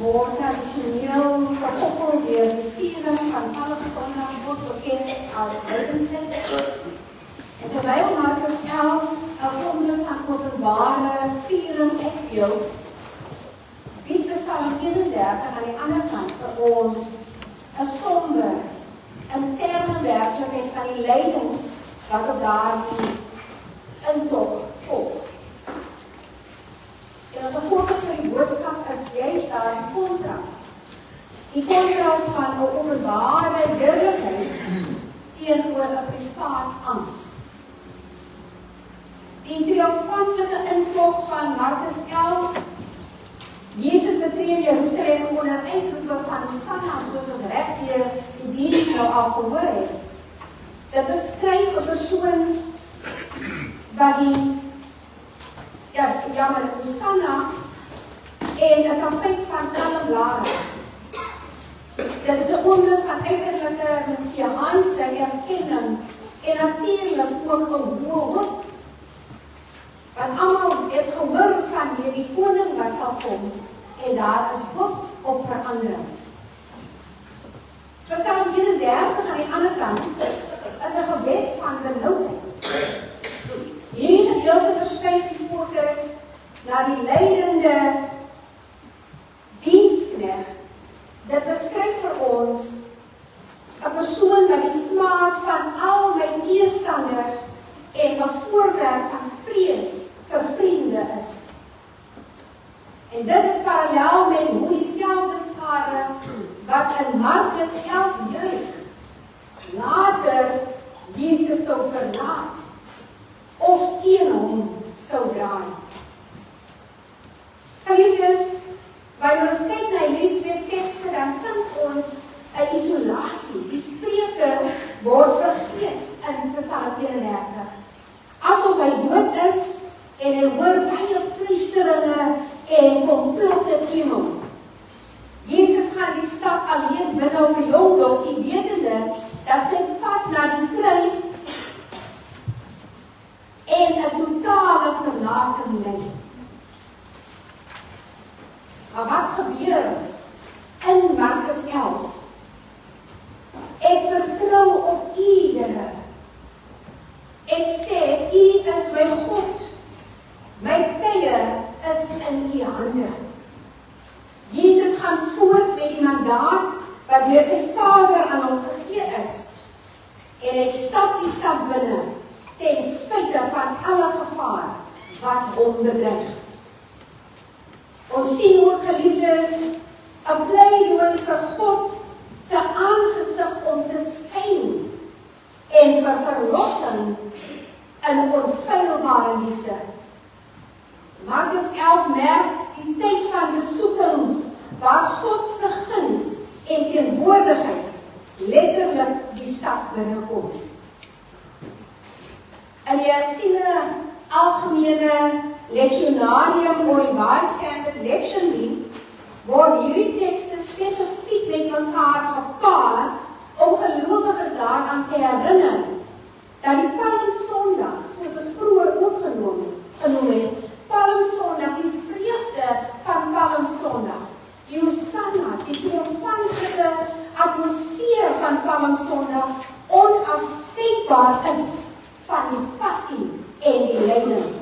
word tradisioneel gekoppel deur die viering van Palmsondag word bekend as Lydensdag. En terwyl Markus 11 'n wonder van openbare viering uitbeeld, bied Psalm 31 aan die ander kant vir ons 'n somber, interne werklikheid van die lyding wat op daardie intog volg. En ons fokus vir die boodskap is juist daar die kontras. Die kontras van 'n openbare heerlikheid teenoor 'n privaat angs. Die triomfantelike intog van Markus 11. Jesus betree Jerusalem onder uitroepe van Hosanna, soos ons reg deur die diens nou al gehoor het. Dit beskryf 'n persoon wat die maar Hosanna en 'n kampanje van kalmblare. Dit is 'n oomblik van uiterlike messiaanse erkenning en natuurlik ook 'n hoop. Want almal het gehoor van hierdie koning wat sal kom en daar is hoop op verandering. Psalm 31 aan die ander kant is 'n gebed van benoudheid. Hierdie gedeelte verskuif die fokus na die lydende diensknegt. Dit beskryf vir ons 'n persoon wat die smaak van al my teestanders en 'n voorwerp van vrees vir vriende is. En dit is parallel met hoe dieselfde skare wat in Markus 11 juig, later Jesus sou verlaat of teen hom sou draai. Geliefdes, wanneer ons kyk na hierdie twee tekste, dan vind ons 'n isolasie. Die spreker word vergeet in Psalm 31. Asof hy dood is en hy hoor baie fluisteringe en komplotte teen hom. Jesus gaan die stad alleen binne op 'n jong donkie, wetende dat sy pad na die kruis en 'n totale verlating lei. Maar wat gebeur in Markus 11? Ek vertrou op U, Here. Ek sê, U is my God. My tye is in U hande. Jesus gaan voort met die mandaat wat deur sy Vader aan hom gegee is. En hy stap die stad binne, ten spyte van alle gevaar wat hom bedreig. Ons sien ook, geliefdes, 'n pleidooi vir God se aangesig om te skyn en vir verlossing in onfeilbare liefde. Markus 11 merk die tyd van besoeking waar God se guns en teenwoordigheid letterlik die stad binnekom. In die hersiene algemene lectionarium of revised standard lectionary word hierdie tekste spesifiek met mekaar gepaar om gelowiges daaraan te herinner dat die Palmsondag, soos ons vroeër ook genoem het, Palmsondag, die vreugde van Palmsondag, die Hosannas, die triomfantelike atmosfeer van Palmsondag onafskeidbaar is van die passie en die lyding.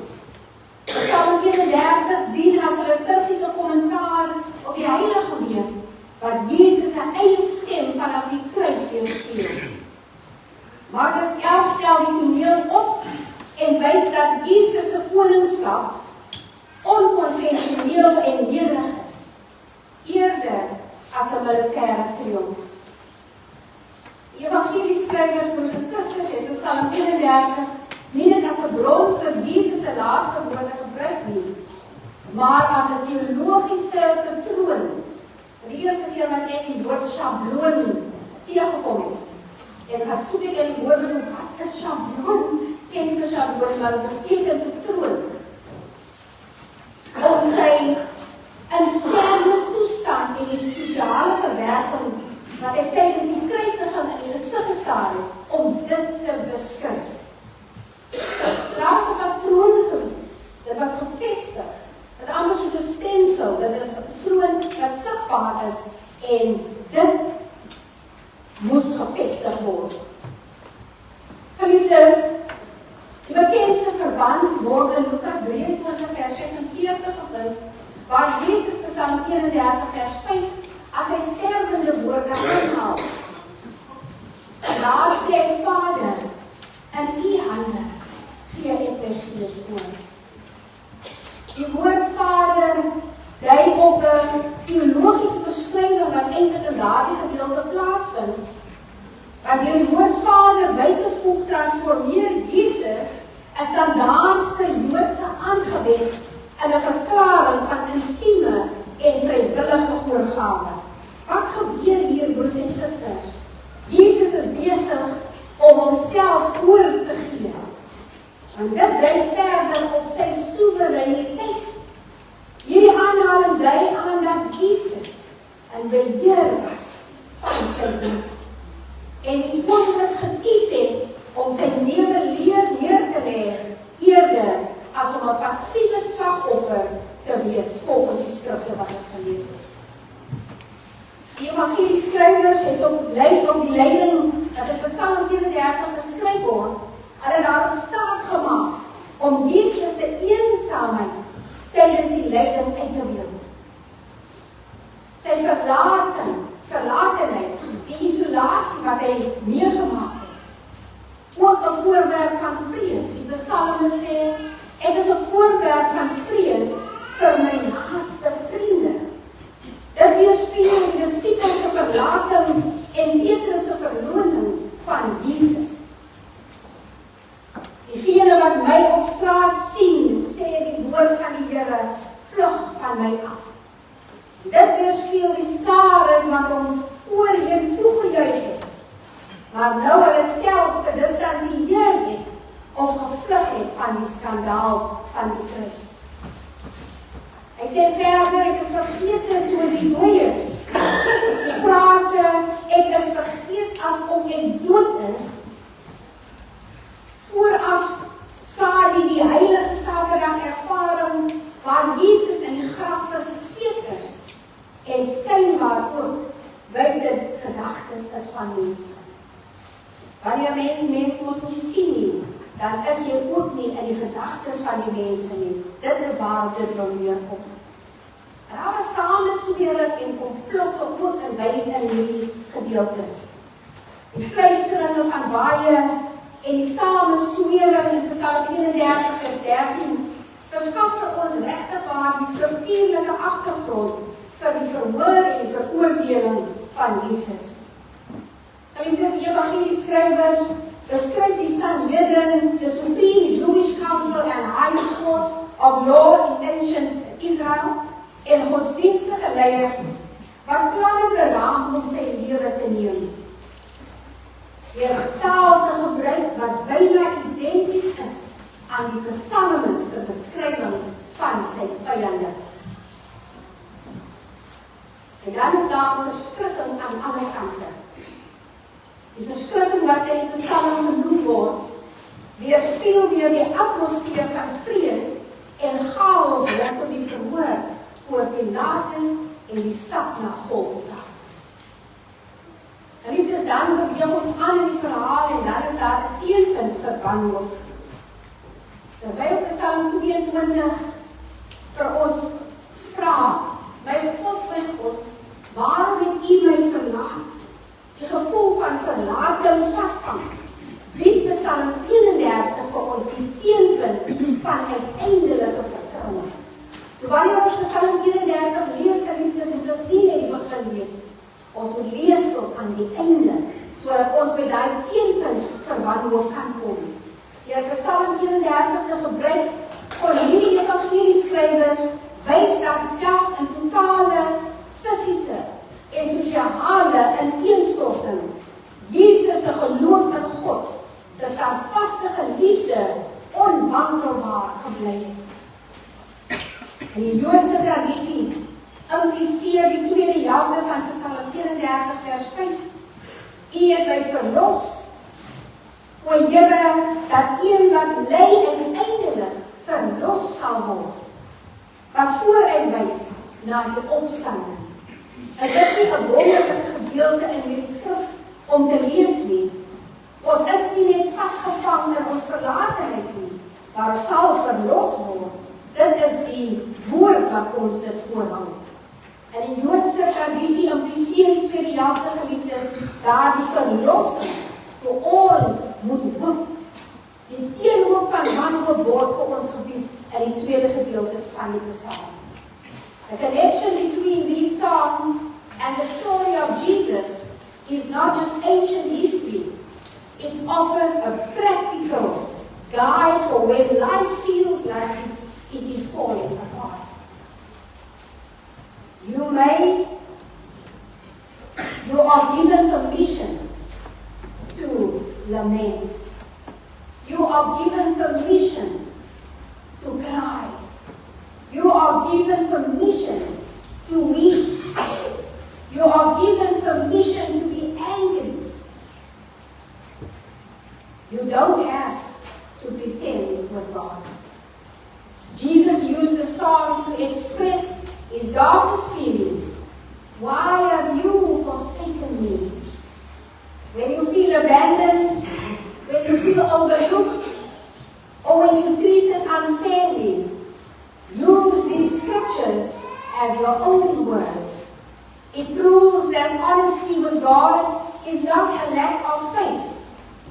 Psalm 31 dien as 'n liturgiese kommentaar op die heilige week wat Jesus se eie stem vanaf die kruis weerspieël. Markus 11 stel die toneel op en wys dat Jesus se koningskap onkonvensioneel en nederig is, eerder as 'n militêre triomf. Die evangelieskrywers, broers en susters, het Psalm 31 nie net as 'n bron vir Jesus se laaste woorde gebruik nie, maar as 'n teologiese patroon. Dit is die eerste keer wat ek die woord sjabloon teëgekom het. En wat soek ek in die woordeboek, wat is sjabloon? Ken nie vir sjabloon, maar dit beteken patroon. Om sy interne toestand en die sosiale verwerking wat hy tydens die kruisiging in die gesig gestaar het, om dit te beskryf. Daar was 'n patroon gewees. Dit was gevestig. Dit is amper soos 'n stensel. Dit is 'n patroon wat sigbaar en dit moes gevestig word. Geliefdes, die bekendste verband word in Lukas 23 vers 46 gevind, waar Jesus Psalm 31 vers 5 as sy sterwende woorde aanhaal. Daar sê Vader, in u hande gee ek my gees oor. Die woord Vader dui op 'n teologiese verskrywing wat eintlik in daardie gedeelte plaasvind. Wanneer die woord Vader by te voeg transformeer Jesus 'n standaardse Joodse aangebed in 'n verklaring van intieme en vrywillige oorgawe. Wat gebeur hier, broers en susters? Jesus is besig om homself oor te gee. En dit dui verder op sy soewereiniteit. Hierdie aanhaling dui aan dat Jesus in beheer was van sy bloed en die oomblik gekies het om sy lewe neer te lê eerder as om 'n passiewe slagoffer te wees volgens die skrifte wat ons gelees het. Die evangelieskrywers het op die lyding dat in Psalm 31 beskryf word, hulle daarop staat gemaak om Jesus se eensaamheid tydens die lyding uit te beeld. Sy verlatenheid, die isolasie wat hy meegemaak het, ook 'n voorwerp van vrees. Die psalme sê, ek is 'n voorwerp van vrees vir my naaste vriende. Dit weerspieël die disippels se verlating en Petrus se verloning van Jesus. Diegene wat my op straat sien, sê die woord van die Here, vlug van my af. Dit weerspieël die skares wat hom voorheen toegejuig het, maar nou hulle self gedistansieer het of gevlug het van die skandaal van die kruis. Hy sê verder, ek is vergete soos die dooies. Die frase, ek is vergeet asof ek dood is, vooraf skadu die heilige Saterdag ervaring waar Jesus in die graf versteek is en skynbaar ook buite gedagtes is van mense. Wanneer mens mos nie sien nie, dan is jy ook nie in die gedagtes van die mense nie. Dit is waar dit nou neerkom. En daar was sameswering en komplotte ook in beide in hierdie gedeeltes. Die fluisteringe van baie en die sameswering in Psalm 31 vers 13 verskaf vir ons regtig waar die skriftuurlike agtergrond vir die verhoor en die veroordeling van Jesus. Geliefdes, die evangelieskrywers beskryf die Sanhedrin, the Supreme Jewish Council and High Court of Law in ancient Israel, en godsdienstige leiers wat planne beraam om sy lewe te neem. Deur taal te gebruik wat byna identies is aan die psalmes se beskrywing van sy vyande. En dan is daar 'n verskrikking aan alle kante. Die verskrikking wat in die psalm genoem word, weerspieël weer die atmosfeer van vrees en chaos rondom die verhoor voor Pilatus en die stap na Golgotha. En liefdes, dan beweeg ons aan in die verhaal en dan is daar 'n teenpunt vir wanhoop. Terwyl Psalm 22 vir ons vra, my God, waarom het U my verlaat? Die gevoel van verlating vasvang. Bied Psalm 31 vir ons die teenpunt van uiteindelike vertroue. So wanneer ons Psalm 31 lees, geliefdes, moet ons nie net die begin lees. Ons moet lees tot aan die einde, sodat ons by daai teenpunt vir wanhoop kan kom. Deur Psalm 31 te gebruik, kon hierdie evangelieskrywers wys dat selfs in totale fisiese en sosiale ineenstorting, Jesus se geloof in God, sy standvastige liefde onwankelbaar gebly het. In die Joodse tradisie impliseer die tweede helfte van Psalm 31 vers 5, U het my verlos, o Here, dat een wat ly uiteindelik verlos sal word, wat vooruitwys na die opstanding Is dit nie 'n wonderlike gedeelte in hierdie skrif om te lees nie? Ons is nie net vasgevang in ons verlatenheid nie, maar ons sal verlos word. Dit is die woord wat ons dit voorhou. In die Joodse tradisie impliseer die tweede helfte, geliefdes, daardie verlossing. So ons moet hoop. Die teenhoop van wanhoop word vir ons gebied in die tweede gedeeltes van die Psalm. The connection between these Psalms and the story of Jesus is not just ancient history. It offers a practical guide for when life feels like it is falling apart. You are given permission to lament. You are given permission to cry. You are given permission to weep. You are given permission to be angry. You don't have to pretend with God. Jesus used the Psalms to express his darkest feelings. Why have you forsaken me? When you feel abandoned, when you feel overlooked, or when you're treated unfairly, use these scriptures as your own words. It proves that honesty with God is not a lack of faith.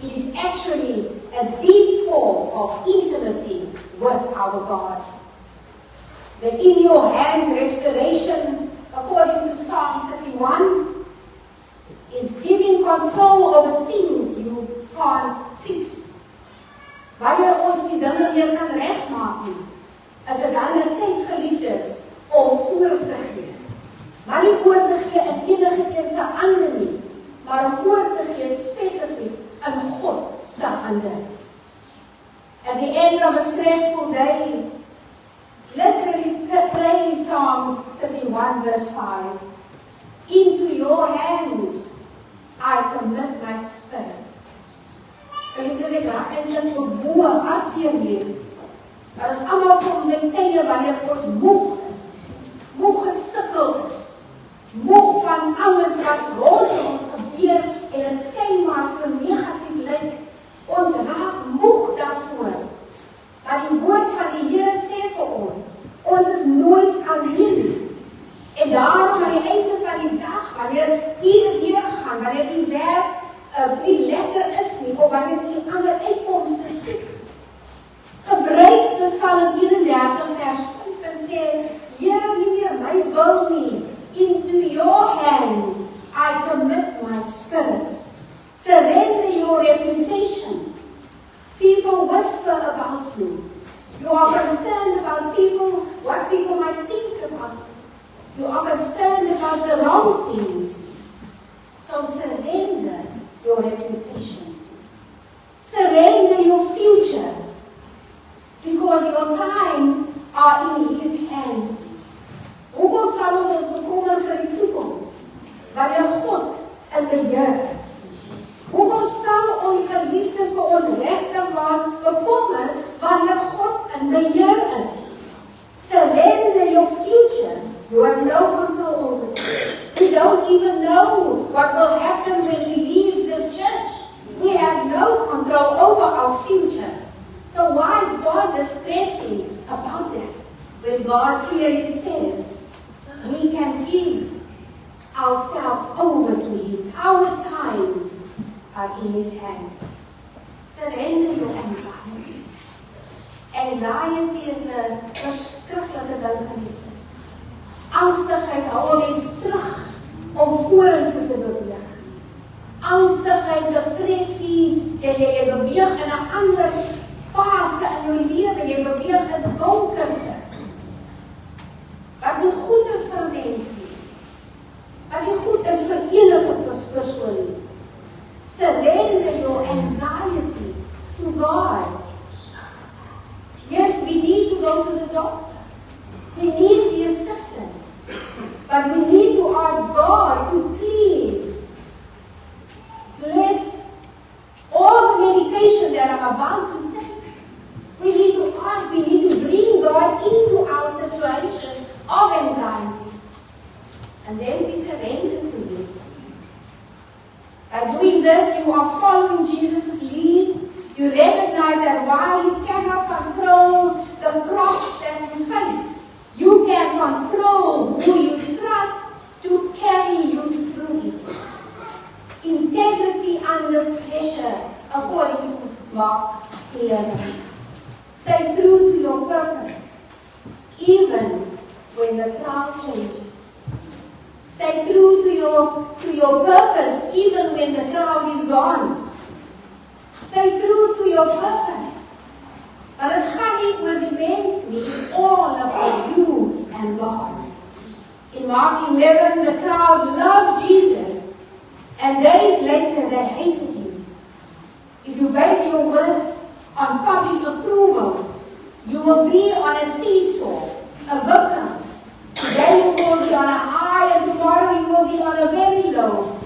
It is actually a deep form of intimacy with our God. The in your hands restoration, according to Psalm 31, is giving control over things you can't fix. Wanneer ons die dinge weer kan regmaak nie, is dit dan 'n tyd, geliefdes, om oor te gee. Maar nie oor te gee in enige een se hande nie, maar om oor te gee spesifiek in God se hande. At the end of a stressful day, literally pray Psalm 31 verse 5. Into your hands I commit my spirit. Geliefdes, ek raak eintlik bewoe, hartseer hier. Maar ons almal kom met tye wanneer ons moeg is, moeg gesukkel is, moeg van alles wat rondom ons gebeur en dit skyn maar so negatief lyk. Ons raak moeg daarvoor. Maar die woord van die Here sê vir ons is nooit alleen nie. En daarom aan die einde van die dag, wanneer jy deurgaan, wanneer die werk nie lekker is nie, of wanneer jy ander uitkomste soek, gebruik Psalm 31 vers 5 en sê, Here, nie meer my wil nie, into your hands I commit my spirit. Surrender your reputation. People whisper about you. You are concerned about people, what people might think about you. You are concerned about the wrong things. So surrender your reputation. Surrender your future. Because your times are in his hands. Hoekom sal ons bekommer vir die toekoms, wanneer God in beheer is? Hoekom sal ons geliefdes vir ons regte waan bekommer, wanneer God in beheer is? Surrender your future. You have no control over it. We don't even know what will happen when we leave this church. We have no control over our future. So why bother stressing about that when God clearly says we can give ourselves over to him? Our times are in his hands. Surrender your anxiety. Anxiety is 'n verskriklike ding, geliefdes. Angstigheid hou mens terug om vorentoe te beweeg. Angstigheid, depressie, jy beweeg in 'n ander fase in jou lewe, jy beweeg in donkerte. Wat nie goed is vir mens nie. Wat nie goed is vir enige persoon nie. Surrender your anxiety to God. Yes, we need to go to the doctor. We need the assistance. But we need to ask God to please bless all the medication that I'm about to take. We need to ask, we need to bring God into our situation of anxiety. And then we even when the crowd changes. Stay true to your purpose even when the crowd is gone. Stay true to your purpose. Maar het gaat niet oor die mens nie. It's all about you and God. In Mark 11, the crowd loved Jesus, and days later they hated him. If you base your worth on public approval, you will be on a seesaw, a vapor. Today you will be on a high, and tomorrow you will be on a very low.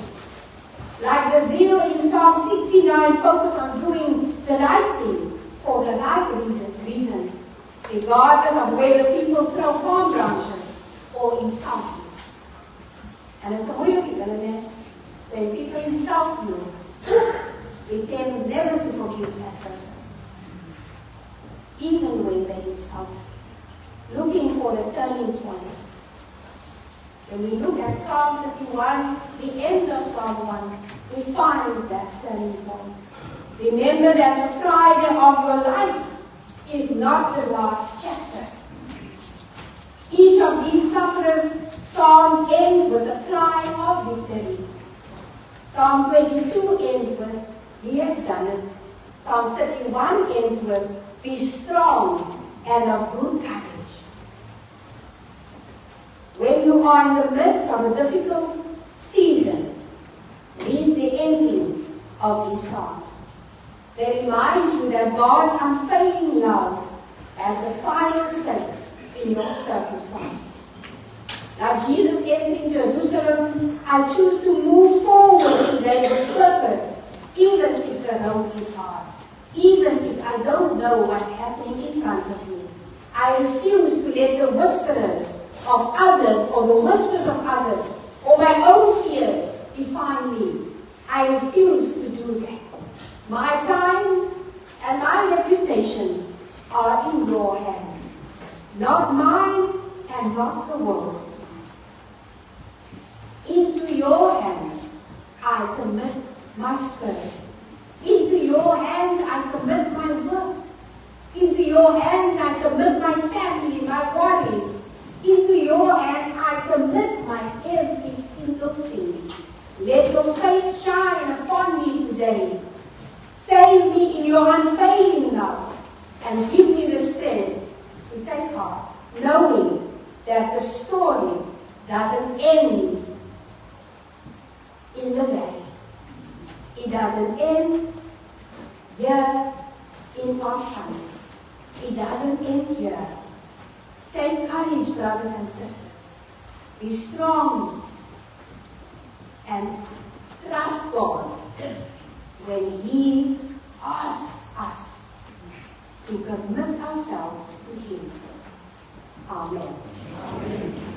Like the zeal in Psalm 69, focus on doing the right thing for the right reasons, regardless of whether people throw palm branches or insult you. And it's a weird thing, isn't it? When people insult you, they tend never to forgive that person, even when they insult you. Looking for the turning point. When we look at Psalm 31, the end of Psalm 1, we find that turning point. Remember that the Friday of your life is not the last chapter. Each of these sufferers' psalms ends with a cry of victory. Psalm 22 ends with, He has done it. Psalm 31 ends with, Be strong and of good courage. When you are in the midst of a difficult season, read the endings of these psalms. They remind you that God's unfailing love has the final say in your circumstances. Now Jesus entering Jerusalem, I choose to move forward today with purpose, even if the road is hard, even if I don't know what's happening in front of me. I refuse to let the whisperers of others or the whispers of others or my own fears define me. I refuse to do that. My times and my reputation are in your hands, not mine and not the world's. Into your hands I commit my spirit. Into your hands I commit my work. Into your hands I commit my family, my worries. Into your hands I commit my every single thing. Let your face shine upon me today. Save me in your unfailing love and give me the strength to take heart, knowing that the story doesn't end in the valley. It doesn't end here in Palm Sunday. It doesn't end here. Take courage, brothers and sisters. Be strong and trust God when He asks us to commit ourselves to Him. Amen. Amen.